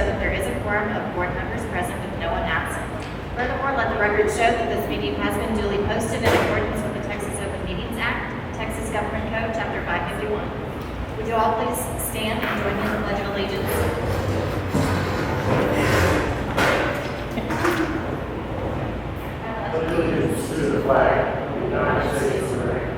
show that there is a quorum of board members present with no one absent. Furthermore, let the record show that this meeting has been duly posted in accordance with the Texas Open Meetings Act, Texas Government Code, Chapter 551. Would you all please stand and join me in the Pledge of Allegiance? Allegiance to the flag of the United States of America,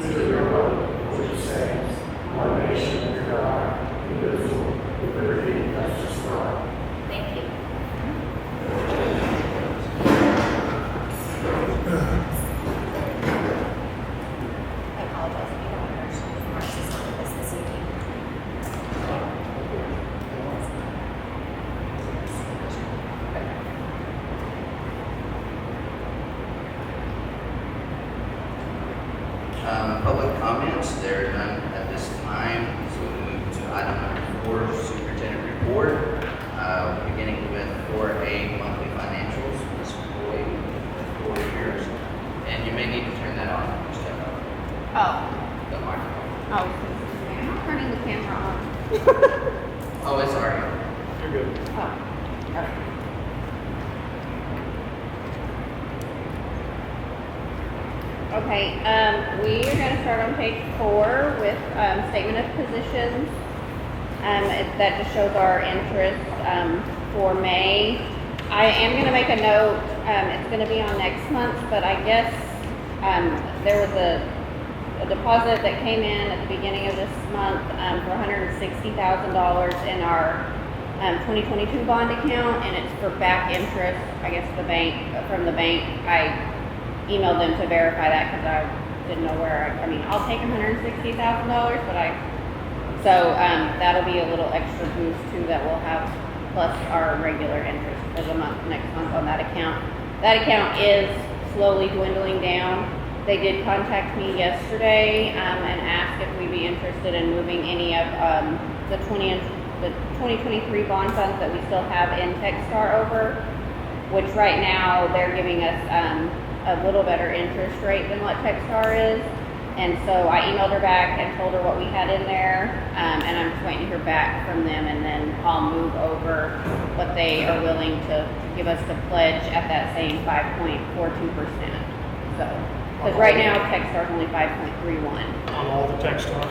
to the republic which stands, one nation under God, indivisible, with liberty and justice for all. Thank you. I apologize if you don't understand the marxism of this evening. Public comments, there are none at this time, so we move to item number 4, superintendent report, beginning with 4A, monthly financials, Ms. Boyd, the 4 years, and you may need to turn that on, Mr. The microphone. I'm not turning the camera on. Oh, it's already on. You're good. Okay. Okay, we are going to start on page 4 with statement of positions. That just shows our interest for May. I am going to make a note. It's going to be on next month, but I guess there was a deposit that came in at the beginning of this month for $160,000 in our 2022 bond account, and it's for back interest. I guess from the bank. I emailed them to verify that because I didn't know where. I'll take $160,000, but so that'll be a little extra boost too that we'll have, plus our regular interest for the next month on that account. That account is slowly dwindling down. They did contact me yesterday and asked if we'd be interested in moving any of the 2023 bond funds that we still have in Techstar over, which right now they're giving us a little better interest rate than what Techstar is. And so I emailed her back and told her what we had in there, and I'm just waiting to hear back from them, and then I'll move over what they are willing to give us to pledge at that same 5.42%. So, because right now Techstar is only 5.31. On all the Techstars.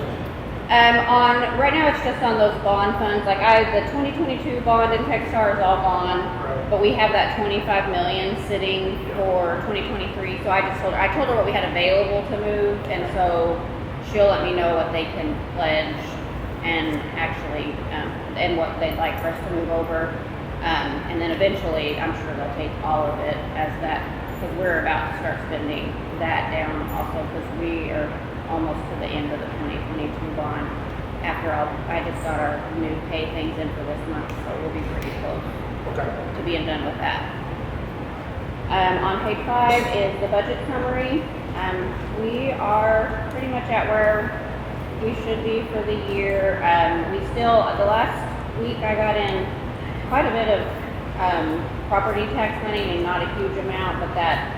Right now it's just on those bond funds. Like the 2022 bond in Techstar is all gone, Right. but we have that 25 million sitting for 2023. So I told her what we had available to move, and so she'll let me know what they can pledge and actually and what they'd like for us to move over. And then eventually, I'm sure they'll take all of it as that, because we're about to start spending that down also, because we are almost to the end of the 2022 bond. After I just got our new pay things in for this month, so we'll be pretty close to being done with that. On page 5 is the budget summary. We are pretty much at where we should be for the year. The last week I got in quite a bit of property tax money, and not a huge amount, but that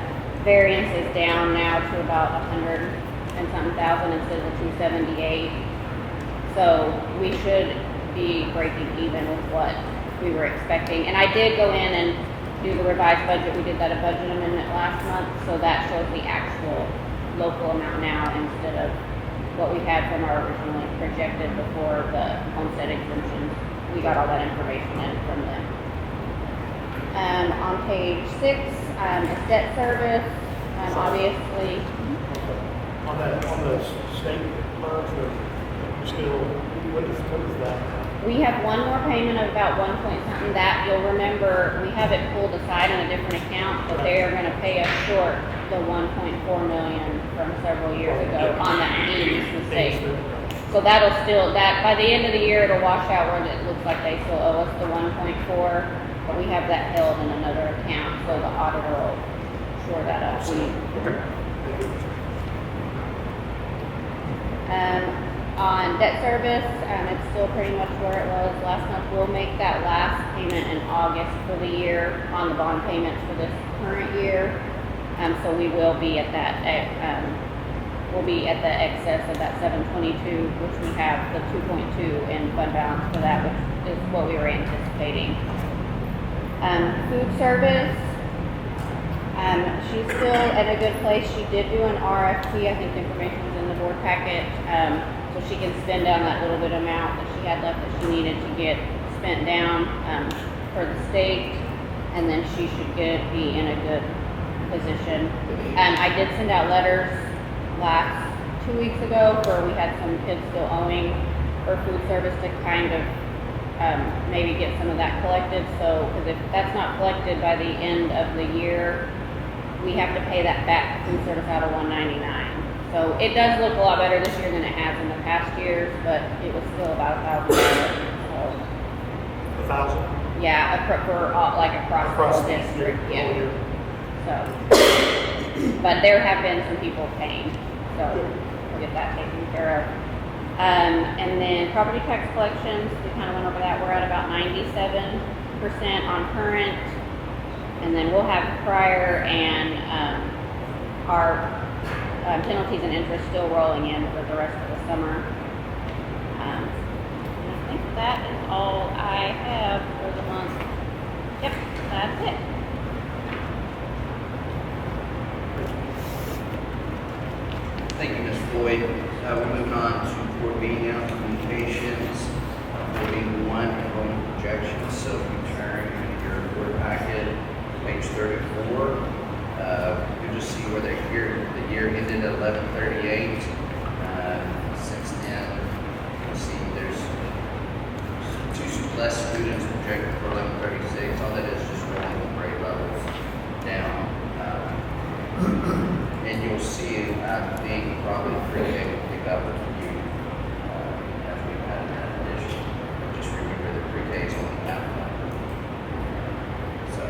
variance is down now to about 100 and something thousand instead of 278. So we should be breaking even with what we were expecting. And I did go in and do the revised budget. We did that a budget amendment last month, so that shows the actual local amount now instead of what we had from our originally projected before the homestead exemptions. We got all that information in from them. On page 6 is debt service. Obviously, On the state merge, we're still, what is that? we have one more payment of about 1 point something. That you'll remember, we have it pulled aside in a different account, but they are going to pay us short the 1.4 million from several years ago on that Eames mistake. So that'll still, by the end of the year, it'll wash out where it looks like they still owe us the 1.4, but we have that held in another account, so the auditor will shore that up. On debt service, it's still pretty much where it was last month. We'll make that last payment in August for the year on the bond payments for this current year. So we will be at that will be at the excess of that 722, which we have the 2.2 in fund balance for that, which is what we were anticipating. Food service, she's still at a good place. She did do an RFP. I think the information was in the board packet, so she can spend down that little bit amount that she had left that she needed to get spent down for the state, and then she should be in a good position. I did send out letters last 2 weeks ago where we had some kids still owing for food service to kind of maybe get some of that collected. So, because if that's not collected by the end of the year, we have to pay that back food service out of 199. So it does look a lot better this year than it has in the past years, but it was still about $1,000. So, 1,000? yeah, for like across the whole district, yeah. So, but there have been some people paying, so we'll get that taken care of. And then property tax collections, we kind of went over that. We're at about 97% on current, and then we'll have prior and our penalties and interest still rolling in for the rest of the summer. And I think that is all I have for the month. Yep, that's it. Thank you, Ms. Floyd. We're moving on to board meeting communications. Board meeting 1, enrollment projections. So if you turn your board packet, page 34, you'll just see where the year ended at 11/38. Since then, you'll see there's 2 less students projected for 11/36. All that is just rolling the grade levels down. And you'll see, I think, probably pre-K will pick up with you as we've had that addition. Just remember the pre-K is only half of that. So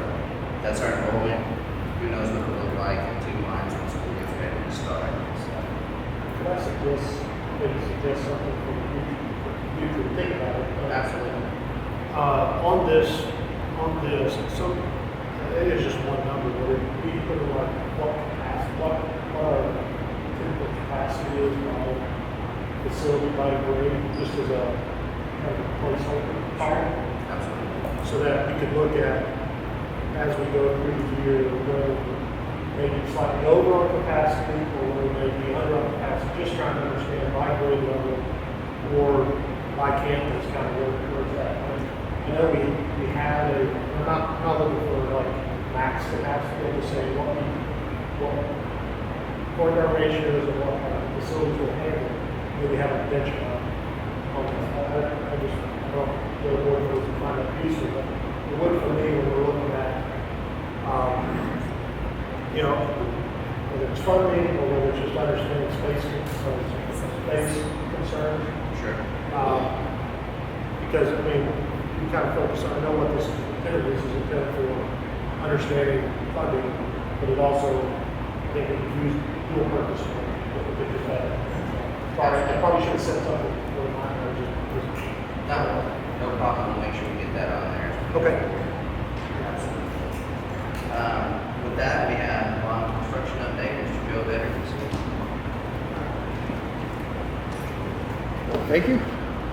that's our enrollment. Who knows what it'll look like in 2 months when school gets ready to start. So, Could I suggest something for you to think about it? absolutely. On this, so it is just one number, but we put in like what our typical capacity is by facility by grade, just as a kind of placeholder. Absolutely. So that we could look at as we go through the year, whether maybe slightly over on capacity or whether maybe under on capacity, just trying to understand by grade level or by campus kind of where's that. I know we had we're not looking for like max capacity, we're just saying what according to our ratios and what facilities will handle, we have a benchmark on that. I don't know the board to find that useful, but it would for me when we're looking at, whether it's funding or whether it's just understanding space concerns. Sure. Because, we kind of focus on, I know what this is intended, this is intended for understanding funding, but it also, I think it can use dual purpose for what we did with that. I probably should have said something for mine, or just. No problem. We'll make sure we get that on there. Okay. Absolutely. With that, we have construction update. Mr. Joe Veterans. Thank you.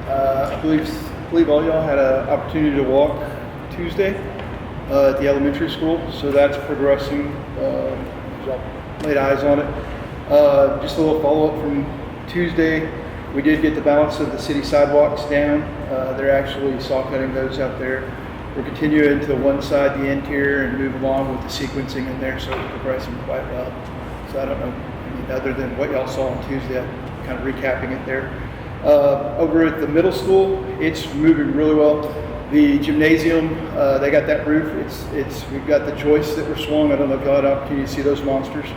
I believe all y'all had an opportunity to walk Tuesday at the elementary school, so that's progressing. Y'all laid eyes on it. Just a little follow-up from Tuesday. We did get the balance of the city sidewalks down. They're actually saw cutting those out there. We're continuing to one side, the interior, and move along with the sequencing in there, so it's progressing quite well. So I don't know, other than what y'all saw on Tuesday, I'm kind of recapping it there. Over at the middle school, it's moving really well. The gymnasium, they got that roof. We've got the joists that were swung. I don't know if y'all had an opportunity to see those monsters.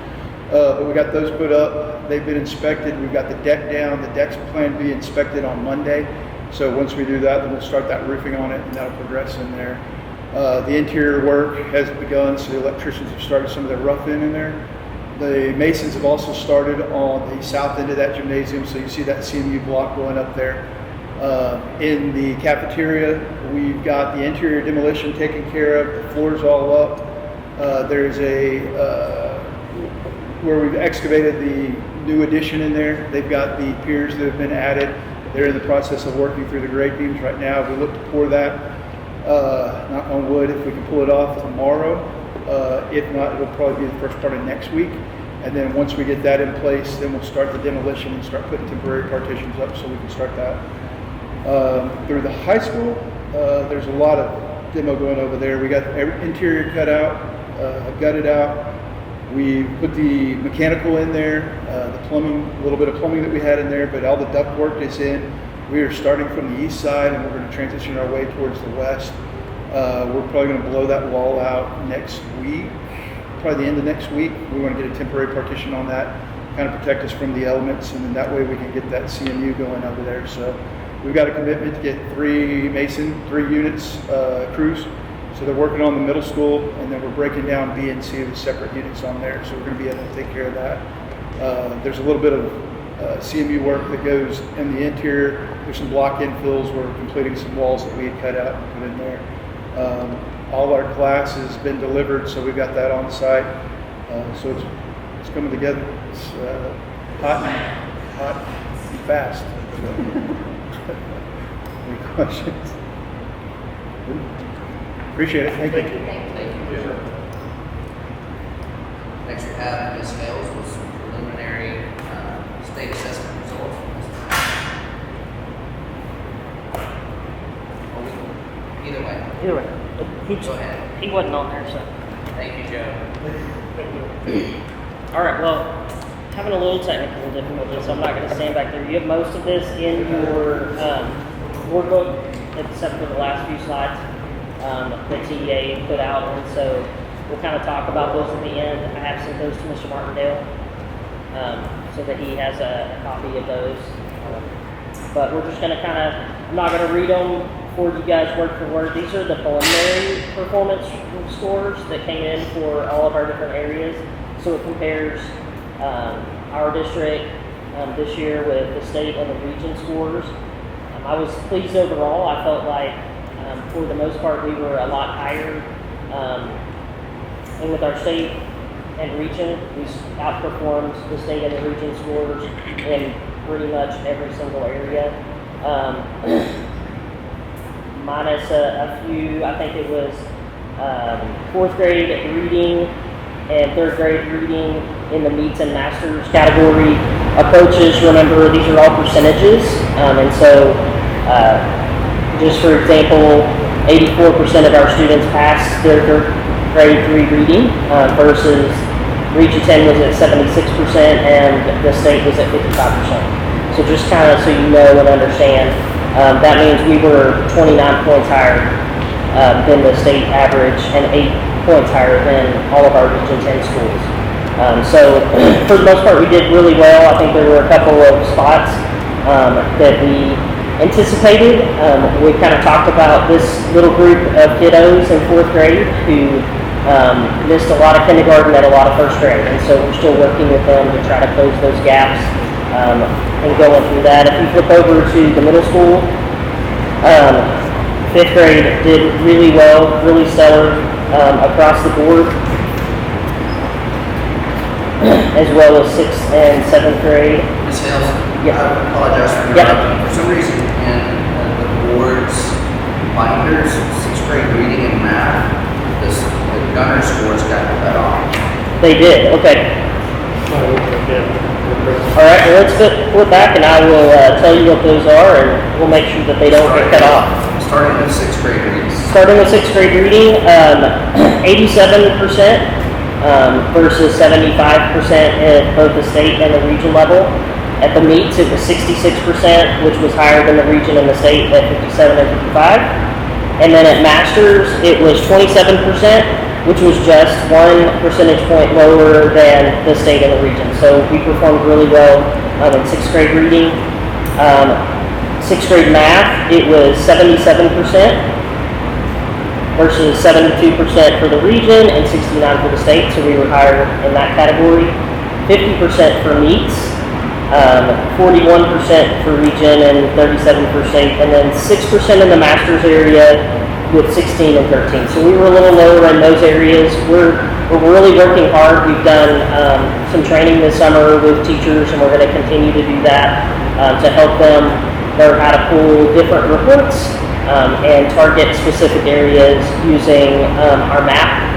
But we got those put up. They've been inspected. We've got the deck down. The deck's planned to be inspected on Monday. So once we do that, then we'll start that roofing on it, and that'll progress in there. The interior work has begun, so the electricians have started some of their roughing in there. The masons have also started on the south end of that gymnasium, so you see that CMU block going up there. In the cafeteria, we've got the interior demolition taken care of. The floor's all up. There's a where we've excavated the new addition in there. They've got the piers that have been added. They're in the process of working through the grade beams right now. We look to pour that, knock on wood, if we can pull it off tomorrow. If not, it'll probably be the first part of next week. And then once we get that in place, then we'll start the demolition and start putting temporary partitions up so we can start that. Through the high school, there's a lot of demo going over there. We got every interior cut out, gutted out. We put the mechanical in there, the plumbing, a little bit of plumbing that we had in there, but all the duct work is in. We are starting from the east side and we're going to transition our way towards the west. We're probably going to blow that wall out next week, probably the end of next week. We want to get a temporary partition on that, kind of protect us from the elements, and then that way we can get that CMU going over there. So we've got a commitment to get 3 units, crews. So they're working on the middle school, and then we're breaking down B and C with separate units on there. So we're going to be able to take care of that. There's a little bit of CMU work that goes in the interior. There's some block infills. We're completing some walls that we had cut out and put in there. All our glass has been delivered, so we've got that on site. So it's coming together. It's hot and fast. Any questions? Appreciate it. Thank you. Next we have Ms. Hales with some preliminary state assessment results. Either way. Either way. Go ahead. He wasn't on there, so. Thank you, Joe. All right, well, having a little technical difficulty, so I'm not going to stand back there. You have most of this in your workbook, except for the last few slides that TEA put out, and so we'll kind of talk about those at the end. I have sent those to Mr. Martindale so that he has a copy of those. But we're just going to I'm not going to read them for you guys word for word. These are the preliminary performance scores that came in for all of our different areas. So it compares our district this year with the state and the region scores. I was pleased overall. I felt like for the most part we were a lot higher. And with our state and region, we outperformed the state and the region scores in pretty much every single area. Minus a few, I think it was 4th grade reading and 3rd grade reading in the meets and masters category. Approaches, remember, these are all percentages, and so just for example, 84% of our students passed their 3rd grade 3 reading versus Region 10 was at 76% and the state was at 55%. So just kind of so you know and understand, that means we were 29 points higher than the state average and 8 points higher than all of our Region 10 schools. So for the most part, we did really well. I think there were a couple of spots that we anticipated. We kind of talked about this little group of kiddos in 4th grade who missed a lot of kindergarten and a lot of 1st grade. And so we're still working with them to try to close those gaps. And going through that. If you flip over to the middle school, 5th grade did really well, really stellar across the board, as well as 6th and 7th grade. Ms. Hales, Yeah. I apologize for interrupting. For some reason, in the board's binders, 6th grade reading and math, the gunner scores got cut off. They did, okay. All right, well, let's flip back and I will tell you what those are and we'll make sure that they don't get cut off. Starting with 6th grade reading. Starting with 6th grade reading, 87% versus 75% at both the state and the region level. At the meets, it was 66%, which was higher than the region and the state at 57 and 55. And then at masters, it was 27%. Which was just 1 percentage point lower than the state and the region. So we performed really well in 6th grade reading. 6th grade math, it was 77% versus 72% for the region and 69% for the state, so we were higher in that category. 50% for meets, 41% for region and 37% for state, and then 6% in the masters area with 16 and 13. So we were a little lower in those areas. We're we're really working hard. We've done some training this summer with teachers, and we're going to continue to do that to help them learn how to pull different reports and target specific areas using our map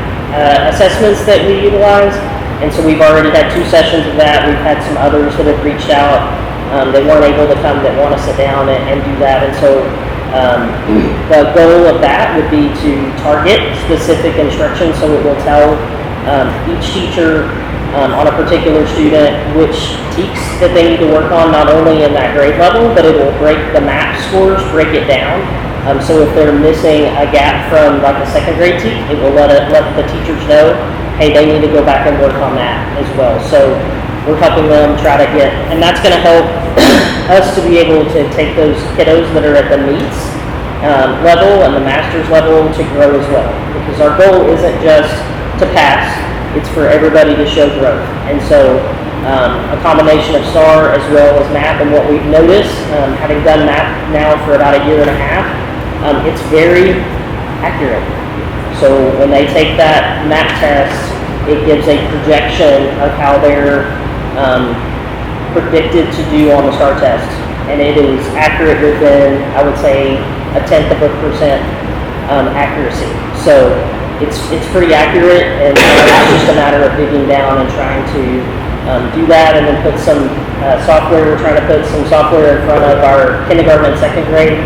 assessments that we utilize. And so we've already had 2 sessions of that. We've had some others that have reached out. They weren't able to come, that want to sit down and do that. And so the goal of that would be to target specific instruction, so it will tell each teacher on a particular student which TEKs that they need to work on, not only in that grade level, but it will break the map scores, break it down. So if they're missing a gap from like a 2nd grade TEK, it will let the teachers know, hey, they need to go back and work on that as well. So we're helping them try to get, and that's going to help us to be able to take those kiddos that are at the meets level and the master's level to grow as well. Because our goal isn't just to pass, it's for everybody to show growth. And so a combination of STAR as well as MAP, and what we've noticed, having done MAP now for about 1.5 years, it's very accurate. So when they take that MAP test, it gives a projection of how they're predicted to do on the STAR test. And it is accurate within, I would say, 1/10% accuracy. So it's pretty accurate, and it's just a matter of digging down and trying to do that, and then put some software. We're trying to put some software in front of our kindergarten and 2nd grade.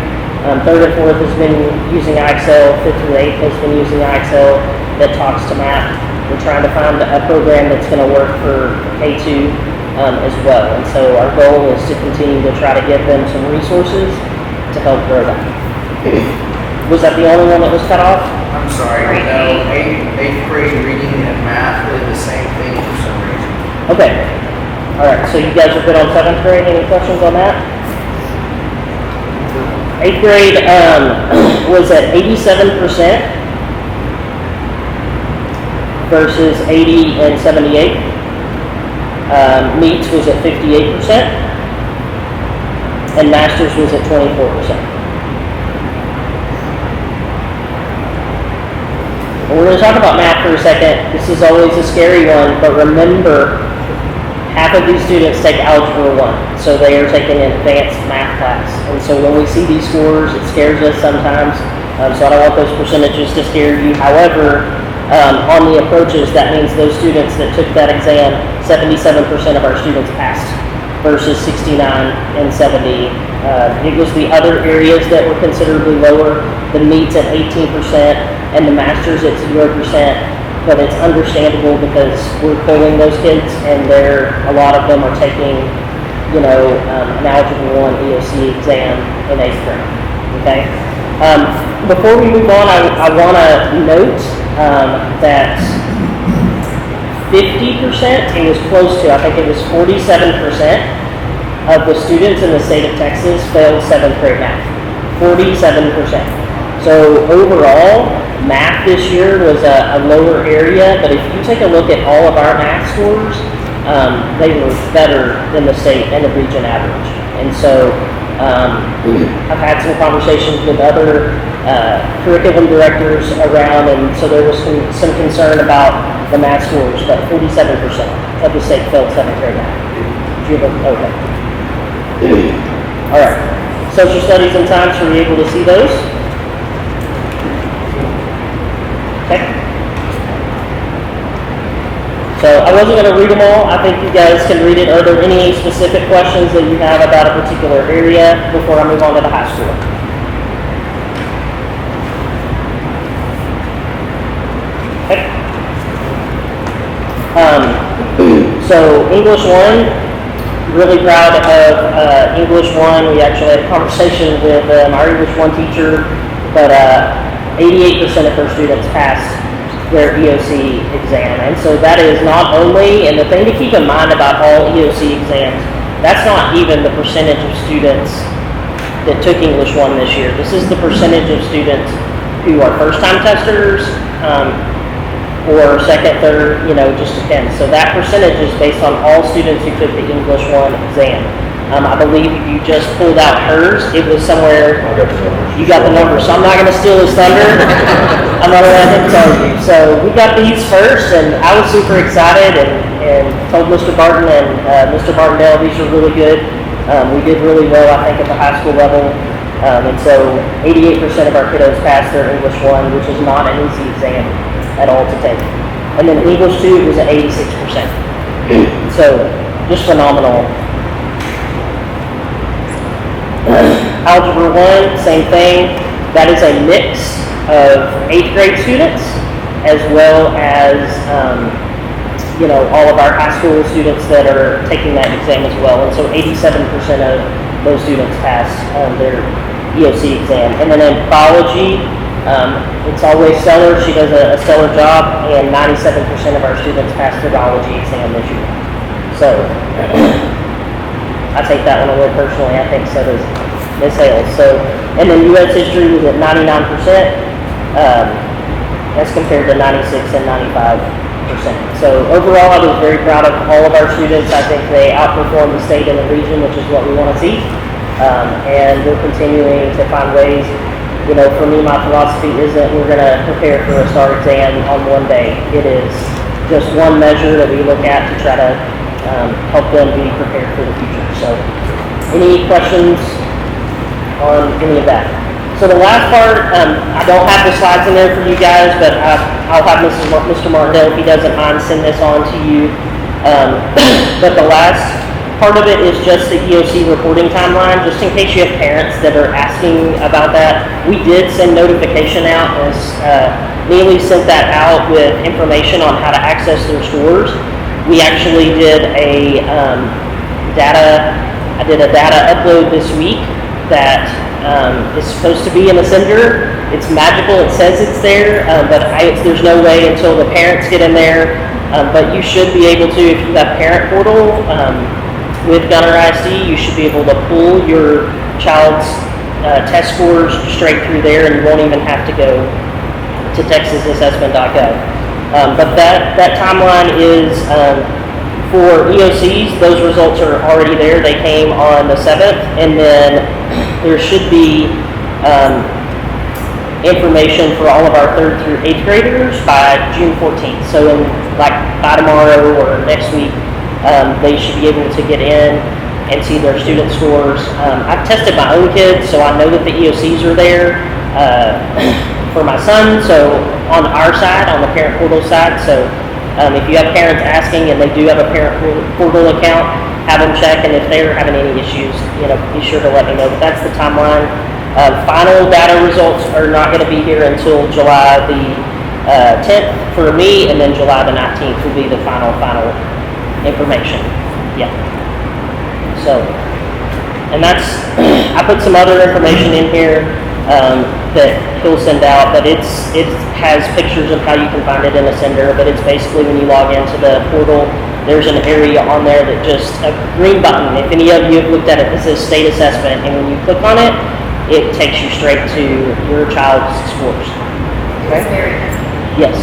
3rd and 4th has been using IXL, 5th through 8th has been using IXL that talks to MAP. We're trying to find a program that's going to work for K2 as well. And so our goal is to continue to try to give them some resources to help grow that. Was that the only one that was cut off? I'm sorry, Grade no, 8th grade reading and math did the same thing for some reason. Okay. All right, so you guys are good on 7th grade. Any questions on that? 8th grade was at 87% versus 80 and 78. Meets was at 58%, and Masters was at 24%. We're going to talk about math for a second. This is always a scary one, but remember, half of these students take Algebra 1, so they are taking an advanced math class. And so when we see these scores, it scares us sometimes, so I don't want those percentages to scare you. However, on the approaches, that means those students that took that exam, 77% of our students passed versus 69 and 70. It was the other areas that were considerably lower. The meets at 18% and the masters at 0%. But it's understandable because we're pulling those kids, and a lot of them are taking, an Algebra 1 EOC exam in 8th grade. Okay. Before we move on, I want to note that 50%, it was close to, I think it was 47% of the students in the state of Texas failed 7th grade math. 47%. So overall, math this year was a lower area, but if you take a look at all of our math scores, they were better than the state and the region average. And so I've had some conversations with other curriculum directors around, and so there was some concern about the math scores, but 47% of the state failed 7th grade math. Okay. All right. Social studies and science, were you able to see those? Okay. So I wasn't going to read them all. I think you guys can read it. Are there any specific questions that you have about a particular area before I move on to the high school? Okay. So English 1, really proud of English 1. We actually had a conversation with our English 1 teacher, but 88% of her students passed their EOC exam. And so that is not only, and the thing to keep in mind about all EOC exams, that's not even the percentage of students that took English 1 this year. This is the percentage of students who are first-time testers, or second, third, just depends. So that percentage is based on all students who took the English 1 exam. I believe if you just pulled out hers, it was somewhere, you got the number, so I'm not going to steal his thunder. I'm gonna let him tell you. So we got these first, and I was super excited and told Mr. Barton and Mr. Bartondale these are really good. We did really well, I think, at the high school level. And so 88% of our kiddos passed their English 1, which is not an easy exam at all to take. And then English 2 was at 86%. So just phenomenal. Algebra 1, same thing. That is a mix of 8th grade students as well as all of our high school students that are taking that exam as well. And so 87% of those students passed their EOC exam. And then in biology, it's always stellar. She does a stellar job, and 97% of our students passed their biology exam this year. So I take that one away personally. I think so does Ms. Hales. So, and then U.S. history was at 99%, as compared to 96 and 95%. So overall, I was very proud of all of our students. I think they outperformed the state and the region, which is what we want to see. And we're continuing to find ways. For me, my philosophy isn't we're going to prepare for a STAR exam on one day. It is just one measure that we look at to try to help them be prepared for the future. So, any questions on any of that? So the last part, I don't have the slides in there for you guys, but I'll have Mr. Martindale, if he doesn't mind, send this on to you. But the last part of it is just the EOC reporting timeline, just in case you have parents that are asking about that. We did send notification out, as Neely sent that out with information on how to access their scores. We actually did a data upload this week that is supposed to be in Ascender. It's magical, it says it's there, but there's no way until the parents get in there. But you should be able to, if you have parent portal with Gunner ISD, you should be able to pull your child's test scores straight through there, and you won't even have to go to texasassessment.gov. But that timeline is for EOCs. Those results are already there. They came on the 7th, and then there should be information for all of our 3rd through 8th graders by June 14th. So by tomorrow or next week, they should be able to get in and see their student scores. I've tested my own kids, so I know that the EOCs are there for my son, so on our side, on the parent portal side. So if you have parents asking and they do have a parent portal account, have them check, and if they're having any issues, be sure to let me know. But that's the timeline. Final data results are not going to be here until July the 10th for me, and then July the 19th will be the final information. Yeah. So, and that's, I put some other information in here that he'll send out, but it has pictures of how you can find it in Ascender, but it's basically when you log into the portal, there's an area on there that just, a green button. If any of you have looked at it, it says state assessment, and when you click on it, it takes you straight to your child's scores. Okay? It's very easy. Yes.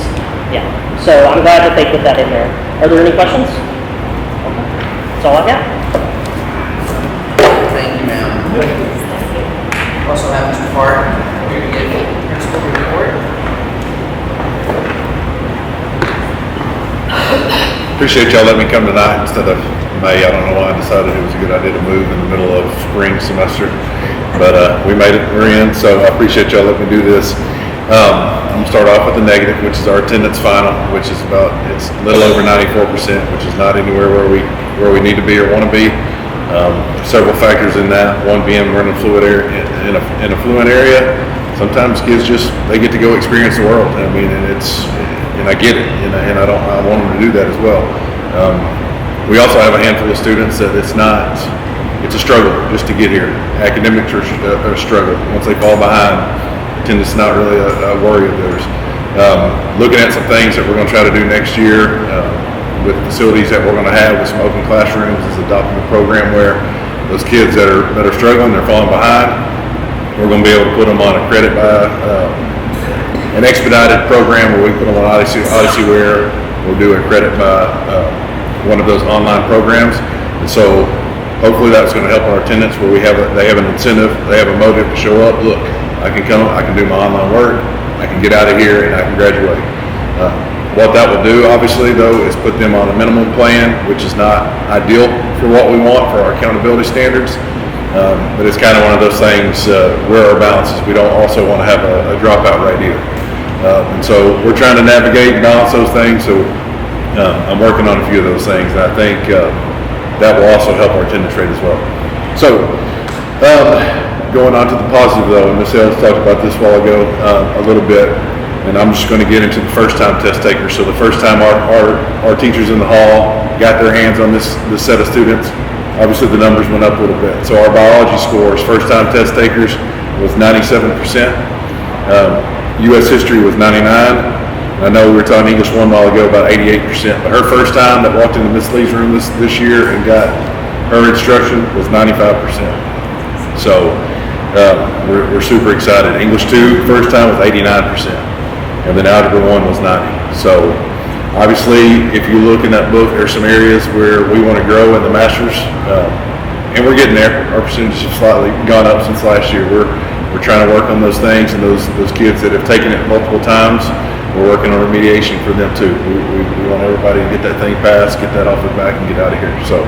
Yeah. So I'm glad that they put that in there. Are there any questions? Okay. That's all I got. Thank you, ma'am. Also have Mr. Park here to give principal report. Appreciate y'all letting me come tonight instead of May. I don't know why I decided it was a good idea to move in the middle of spring semester, but we made it. We're in, so I appreciate y'all letting me do this. I'm gonna start off with the negative, which is our attendance final, which is it's a little over 94%, which is not anywhere where we need to be or want to be. Several factors in that. One being we're in a fluid area. In a fluent area, sometimes kids they get to go experience the world. I mean, and I get it, and I want them to do that as well. We also have a handful of students that it's a struggle just to get here. Academics are a struggle. Once they fall behind, attendance is not really a worry of theirs. Looking at some things that we're going to try to do next year with facilities that we're going to have with some open classrooms is adopting a program where those kids that are struggling, they're falling behind, we're going to be able to put them on a credit by an expedited program where we put them on Odyssey-ware. We'll do a credit by one of those online programs, and so hopefully that's going to help our attendance where they have an incentive, they have a motive to show up. Look, I can come, I can do my online work, I can get out of here and I can graduate. What that will do, obviously, though, is put them on a minimum plan, which is not ideal for what we want for our accountability standards. But it's kind of one of those things where our balance is. We don't also want to have a dropout rate either. And so we're trying to navigate and balance those things. So I'm working on a few of those things, and I think that will also help our attendance rate as well. So going on to the positive, though, and Ms. Ellis talked about this a while ago a little bit. And I'm just going to get into the first-time test takers. So the first time our teachers in the hall got their hands on this set of students, obviously the numbers went up a little bit. So our biology scores, first-time test takers, was 97%. U.S. history was 99. I know we were talking English 1 while ago about 88%. But her first time that walked into Miss Lee's room this year and got her instruction was 95%. So we're super excited. English 2, first time was 89%. And then Algebra 1 was 90. So obviously, if you look in that book, there's some areas where we want to grow in the masters, and we're getting there. Our percentage has slightly gone up since last year. We're trying to work on those things, and those kids that have taken it multiple times, we're working on remediation for them too. We want everybody to get that thing passed, get that off their back, and get out of here. So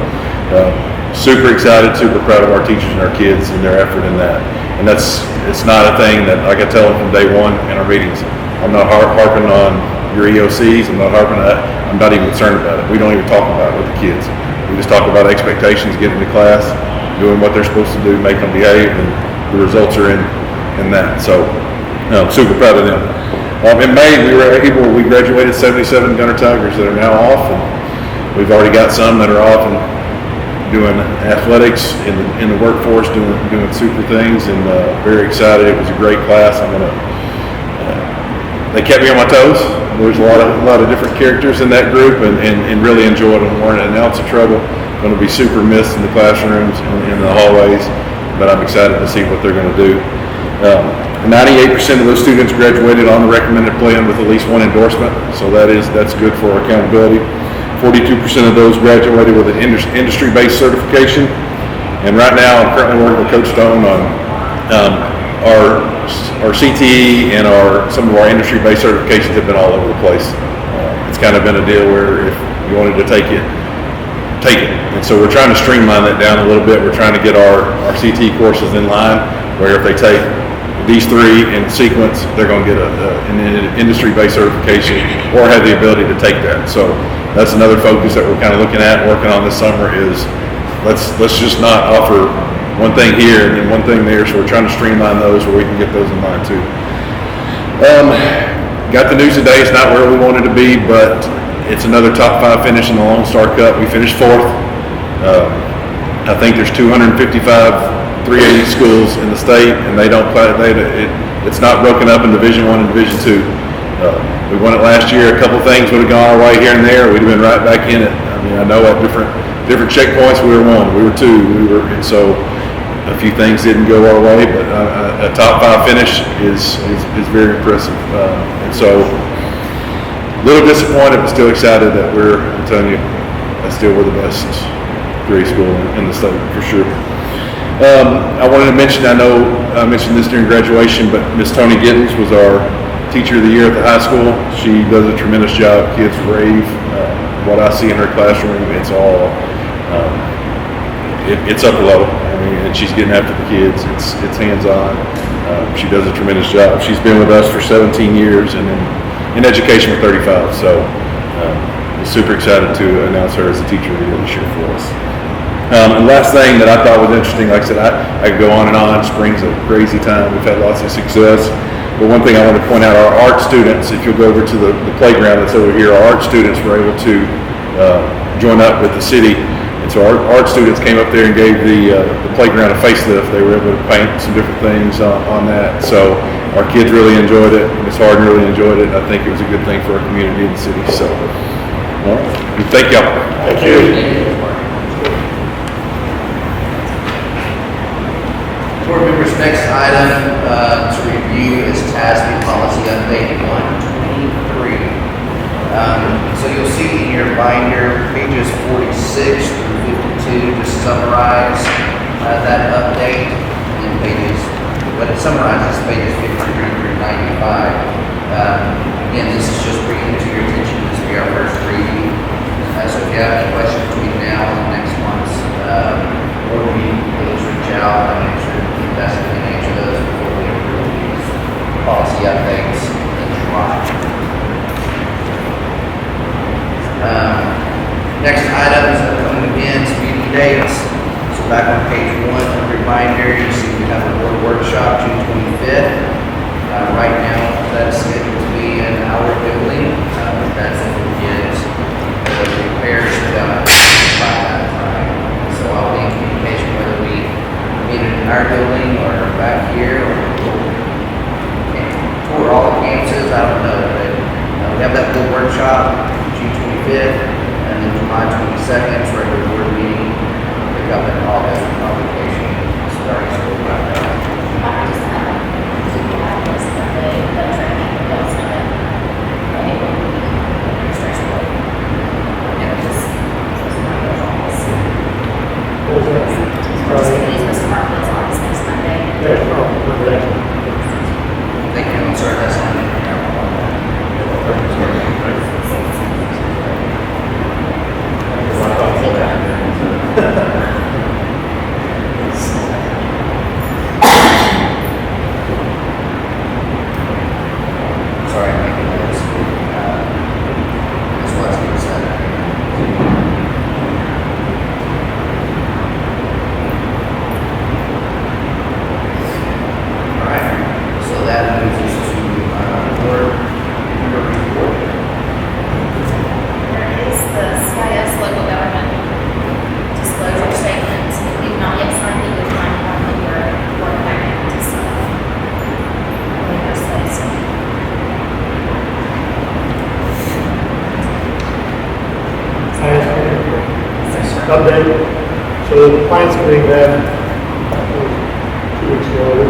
super excited, super proud of our teachers and our kids and their effort in that. And it's not a thing that, like I tell them from day one in our meetings, I'm not harping on your EOCs. I'm not even concerned about it. We don't even talk about it with the kids. We just talk about expectations, getting to class, doing what they're supposed to do, making them behave, and the results are in that. So, super proud of them. In May, we graduated 77 Gunner Tigers that are now off, and we've already got some that are off and doing athletics in the workforce, doing super things, and very excited. It was a great class. They kept me on my toes. There's a lot of different characters in that group, and really enjoyed them. Weren't an ounce of trouble. Going to be super missed in the classrooms and in the hallways, but I'm excited to see what they're going to do. 98% of those students graduated on the recommended plan with at least one endorsement, so that's good for our accountability. 42% of those graduated with an industry-based certification, and right now I'm currently working with Coach Stone on our CTE and some of our industry-based certifications have been all over the place. It's kind of been a deal where if you wanted to take it. And so we're trying to streamline that down a little bit. We're trying to get our CTE courses in line where if they take these three in sequence, they're going to get an industry-based certification or have the ability to take that. So that's another focus that we're kind of looking at, working on this summer is let's just not offer one thing here and then one thing there. So we're trying to streamline those where we can get those in line too. Got the news today. It's not where we wanted to be, but it's another top 5 finish in the Lone Star Cup. We finished 4th. I think there's 255 380 schools in the state, and it's not broken up in Division I and Division II. We won it last year. A couple things would have gone our way here and there. We'd have been right back in it. I mean, I know at different checkpoints we were 1, we were 2, and so a few things didn't go our way, but a top 5 finish is very impressive. And so a little disappointed, but still excited that I'm telling you, we're the best 3 school in the state for sure. I wanted to mention, I know I mentioned this during graduation, but Miss Tony Giddens was our Teacher of the Year at the high school. She does a tremendous job. Kids rave. What I see in her classroom, it's all, it's upper level. I mean, and she's getting after the kids. It's hands-on. She does a tremendous job. She's been with us for 17 years and in education for 35. So I'm super excited to announce her as the Teacher of the Year this year for us. And last thing that I thought was interesting, like I said, I could go on and on. Spring's a crazy time. We've had lots of success. But one thing I want to point out, our art students, if you'll go over to the playground that's over here, our art students were able to join up with the city. And so our art students came up there and gave the playground a facelift. They were able to paint some different things on that. So our kids really enjoyed it. Ms. Harden really enjoyed it. I think it was a good thing for our community and the city. So, all right. Thank y'all. Thank you. Board members, next item to review is TASB policy update 123. So you'll see in your binder pages 46 through 52 just summarize that update, and but it summarizes pages 53 through Again, this is just bringing it to your attention. This will be our first reading. So if you have any questions between now and next month's board meeting, please reach out. I'll make sure the best we can answer those before we approve these policy updates in July. Next items are coming again to meeting dates. So back on page 1, a reminder, you see we have a board workshop June 25th. Right now, that's scheduled to be in our building. That's if we get the repairs done by that time. So I'll be in communication whether we meet in our building or back here or tour all the campuses. I don't know, but we have that board workshop June 25th, and then July 22nd is regular board meeting. Pick up in August with publication starting school back there. What was that? Yeah, no, Thank you, I'm sorry, that's on. Sorry, I'm making notes. That's what's being said. Alright, so that moves us to board member report. There is the CIS local government disclosure statement. We've not yet signed it with my board packet to sign. update. So the plant's getting that 2 weeks ago.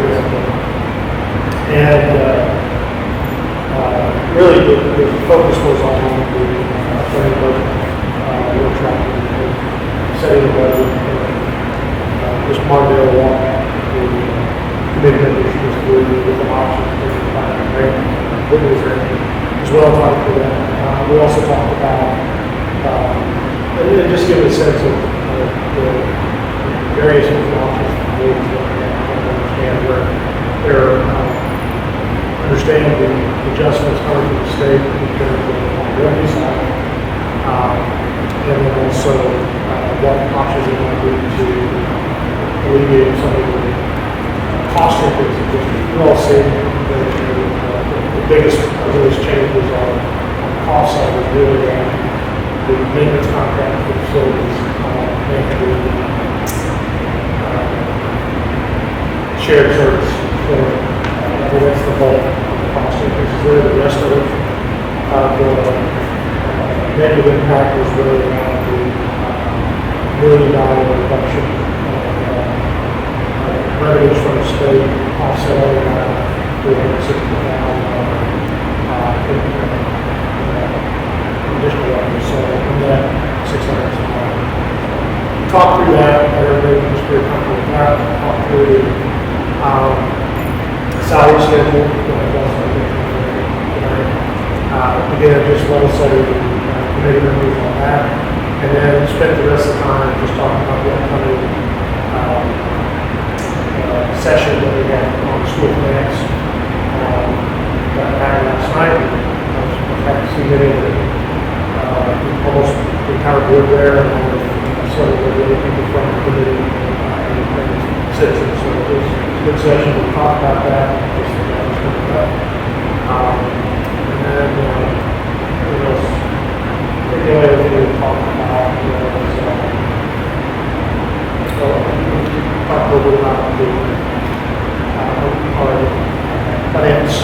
And really the focus was on the planning budget workshop, setting the budget. Just Martindale walked the committee members through different options for the planning grant, what was there as well. Talked to them. We also talked about and just give a sense of the various different options for the boards that understand where they're understanding the adjustments coming from the state in terms of on the revenue side, and then also what options are going to be to alleviate some of the cost increases. We're all seeing the biggest of those changes on the cost side is really the maintenance contract for facilities, and the shared service. So that's the bulk of the cost increases there. The rest of it, the negative impact was really around the $1 million reduction of revenues from the state, offset around $360,000 additional revenue. So from that, $600,000. Talk through that. Everybody was very comfortable with that. Talk through the salary schedule. Again, just let us say committee members on that, and then spend the rest of the time just talking about the upcoming session that we had on school finance that happened last night. I was happy to see many of almost the entire board there, and several of the other people from the committee and citizens. So it was a good session. We talked about that. Just that was coming up. And then what else? I think the only other thing we talked about was talk a little bit about the our finance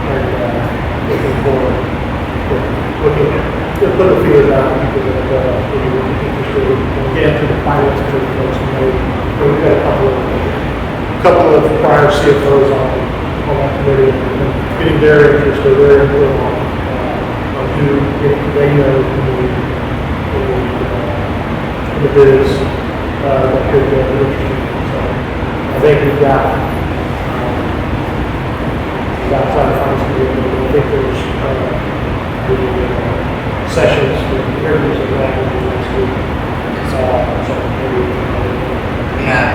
and looking forward. Put the feelers out because of we're interested in, again, to the finance committee folks. We've got a couple of prior CFOs on that committee, and getting their interest or their input on who they know in the biz that could be interesting. So I think we've got outside of finance committee, I think there's, the sessions, the interviews of that will be next week. So maybe, We have,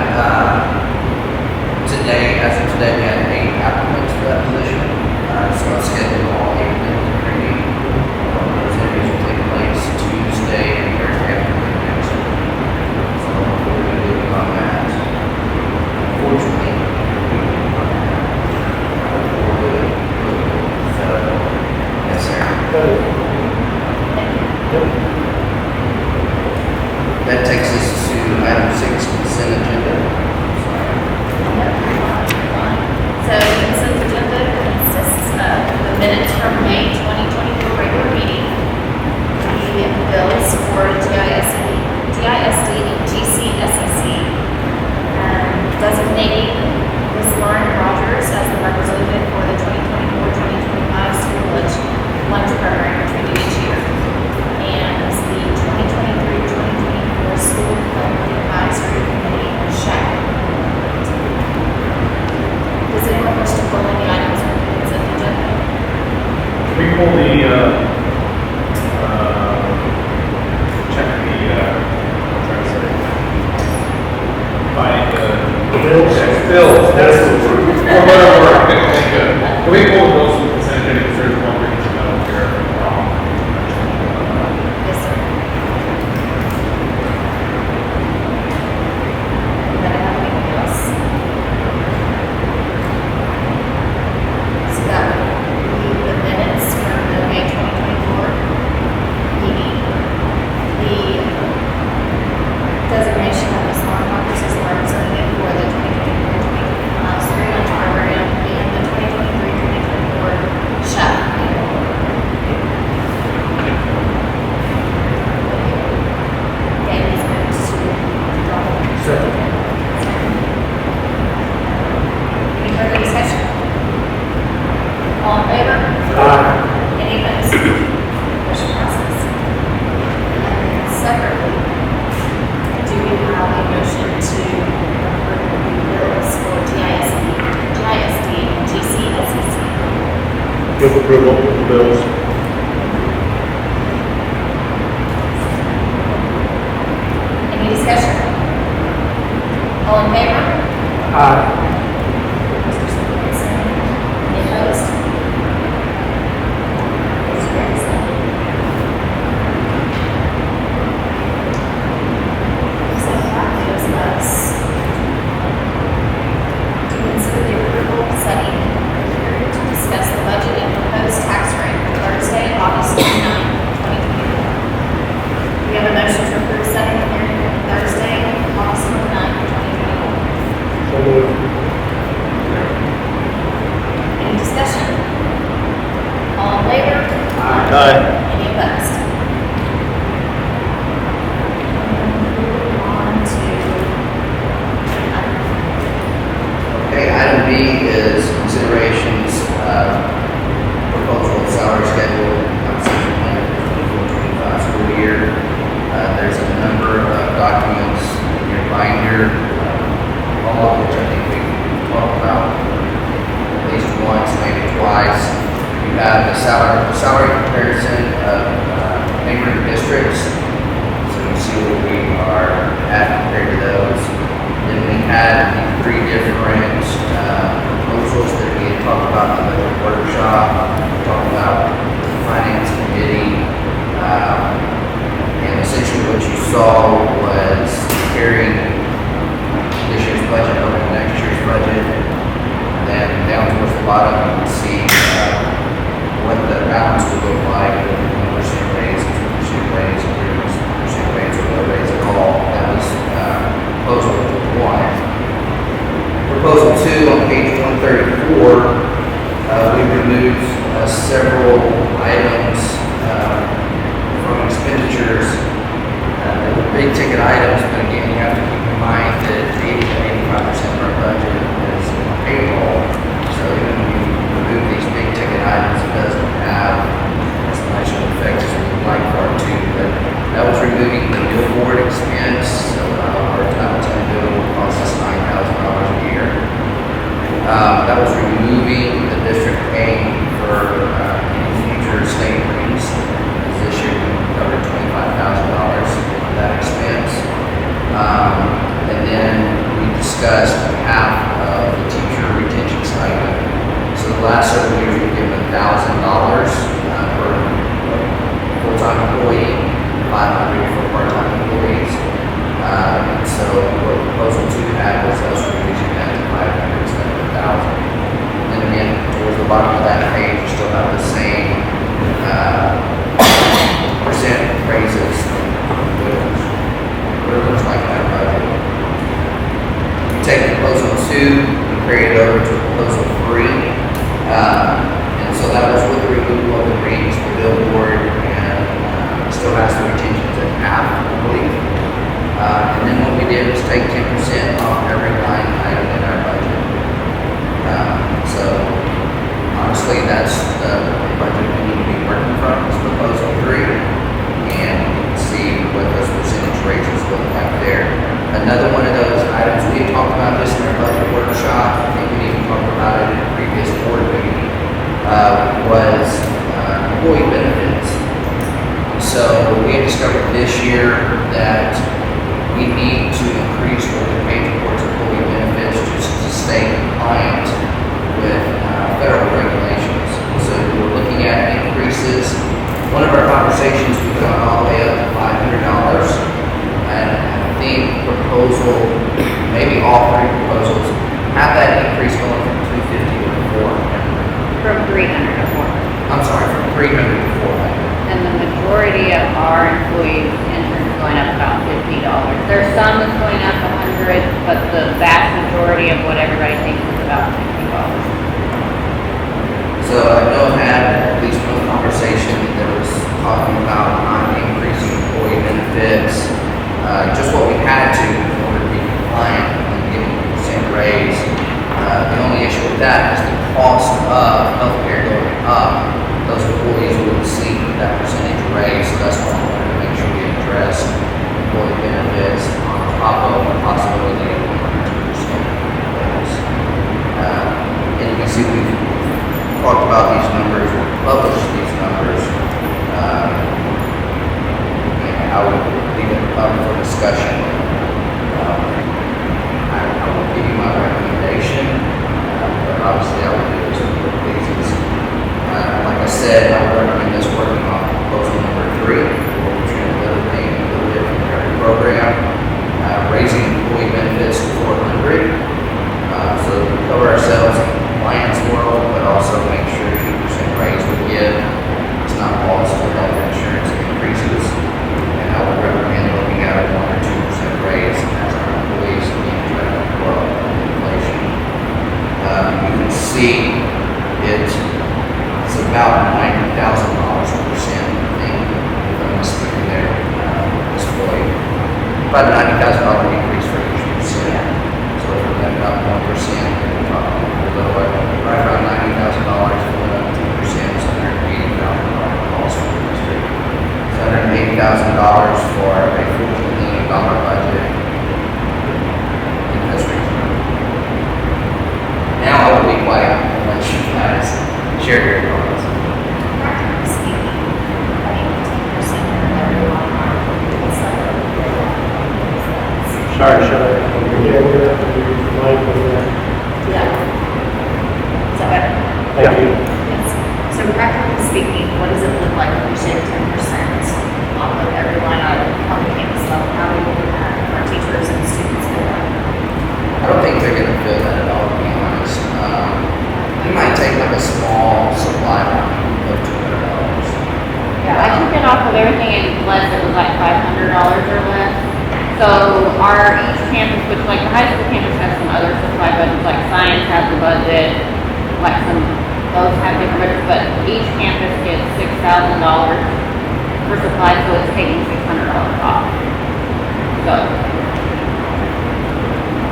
today, as of today, we had 8 applicants for that position. So I've scheduled all 8 of them to interview. Those interviews will take place Tuesday and Thursday afternoon next week. So we're going to be moving on that. Unfortunately, so, yes, sir. That takes us to item 6, consent agenda. So the consent agenda consists of the minutes from May 2024 regular meeting, the bills for TISD and GCSEC, designating Ms. Lauren Rogers as the representative for the 2024-2025 school lunch program, which we do each year, and the 2023-2024 school advisory committee, SHAC. Does anyone wish to pull any items from the consent agenda? Can we pull the, check the, I'm trying to say, find the bills. Bills, that's the word. Or whatever, can we pull the bills from the consent agenda, because there's one we need to know here. Yes, sir. Anybody have anything else? So that would be the minutes from the May 2024 meeting. The designation of Ms. Lauren Rogers as the representative for the 2024-2025 school lunch program and the 2023-2024 SHAP meeting. Danny's going to draw. Second. Any further discussion? All in favor? Any opposed? Motion passes. And separately, do we have a motion to approve the bills for GISD, and GCSEC? Give approval of the bills. Any discussion? All in favor? Mr. Stevenson, any opposed? Motion carries. So that gives us to consider the approval of setting a hearing to discuss the budget and proposed tax rate for Thursday, August 29, 2024. We have a motion to approve setting the hearing for Thursday, August 29, 2024. So moved. Any discussion? All in favor? Aye. Any opposed? Moving on to Okay, item B is considerations, proposal of salary schedule, compensation plan for 2024-2025 school year. There's a number of documents in your binder, all of which I think we've talked about at least once, maybe twice. You have the salary comparison of neighboring districts, so you see where we are at compared to those. Then we had the 3 different proposals that we had talked about in the workshop, talked about the finance committee, and essentially what you saw was carrying this year's budget over to next year's budget. And then down towards the bottom, you can see what the balance would look like with 1% raise, 2% raise, 3% raise, or no raise at all. That was proposal 1. Proposal 2 on page 134, we removed several items from expenditures. They were big ticket items, but again, you have to keep in mind that 80 to 85% of our budget is payroll. So even when you remove these big that's the budget we need to be working from, is proposal 3. And you can see what those percentage raises look like there. Another one of those items, we had talked about this in our budget workshop, I think we even talked about it in a previous board meeting, was employee benefits. So we had discovered this year that we need to increase what we pay towards employee benefits just to stay compliant with federal regulations. So we're looking at increases. One of our conversations, we've gone all the way up to $500, and I think proposal, maybe all 3 proposals, have that increase going from 250 to 400. From 300 to 400. I'm sorry, from 300 to 400. And the majority of our employees' insurance is going up about $50. There's some that's going up 100, but the vast majority of what everybody thinks is about $50. So I know I had at least one conversation that was talking about not increasing employee benefits, just what we had to in order to be compliant and giving a percent raise. The only issue with that is the cost of healthcare going up. Those employees will receive that percentage raise, so that's why I wanted to make sure we address employee benefits on top of the possibility of 100% raise. And you can see we've talked about these numbers, we've published these numbers, and I would leave it up for discussion. I will give you my recommendation, but obviously I would do this with the pleases. Like I said, I would recommend this working on proposal number 3, where we're trying to eliminate a little bit from every program, raising employee benefits to 400, so that we cover ourselves in the compliance world, but also make sure 2% raise we give is not lost to health insurance increases. And I would recommend looking at a 1 or 2% raise as our employees begin to grow inflation. You can see it's about $90,000 per percent, I think, if I'm mistaken there, this employee. About a $90,000 increase for each percent. So if we're looking about 1%, we're talking right around $90,000 for 2%, so $180,000 cost for the district. $180,000 for a $14 million budget in the district. Now I will be quiet and let you guys share your thoughts. Practically speaking, cutting 10% of everyone is like a Sorry, should I? Yeah, we're gonna have to do Mike over there. Yeah. Is that better? Thank you. Yes. So practically speaking, what does it look like if we shave 10% off of everyone on the campus level? How do we do that? Our teachers and students feel that? I don't think they're going to feel that at all, to be honest. They might take like a small supply line of $200. Yeah, I took it off of everything unless it was like $500 or less. So our each campus, which like the high school campus has some other supply budgets, like science has a budget, like those have different budgets, but each campus gets $6,000 for supplies, so it's taking $600 off. So,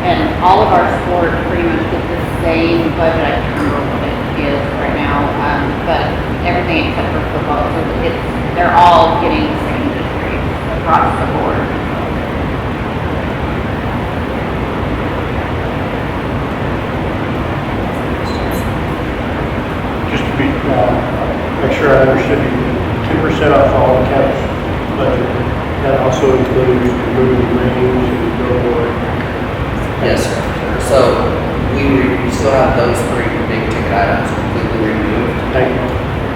and all of our sports pretty much get the same budget. I can't remember what it is right now, but everything except for football, so they're all getting the same increase across the board. Just to be, make sure I understood you, 10% off all the campus budget. That also includes removing rings and billboard. Yes, sir. So we still have those 3 big ticket items completely removed, Thank you.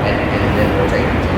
and then we're taking 10%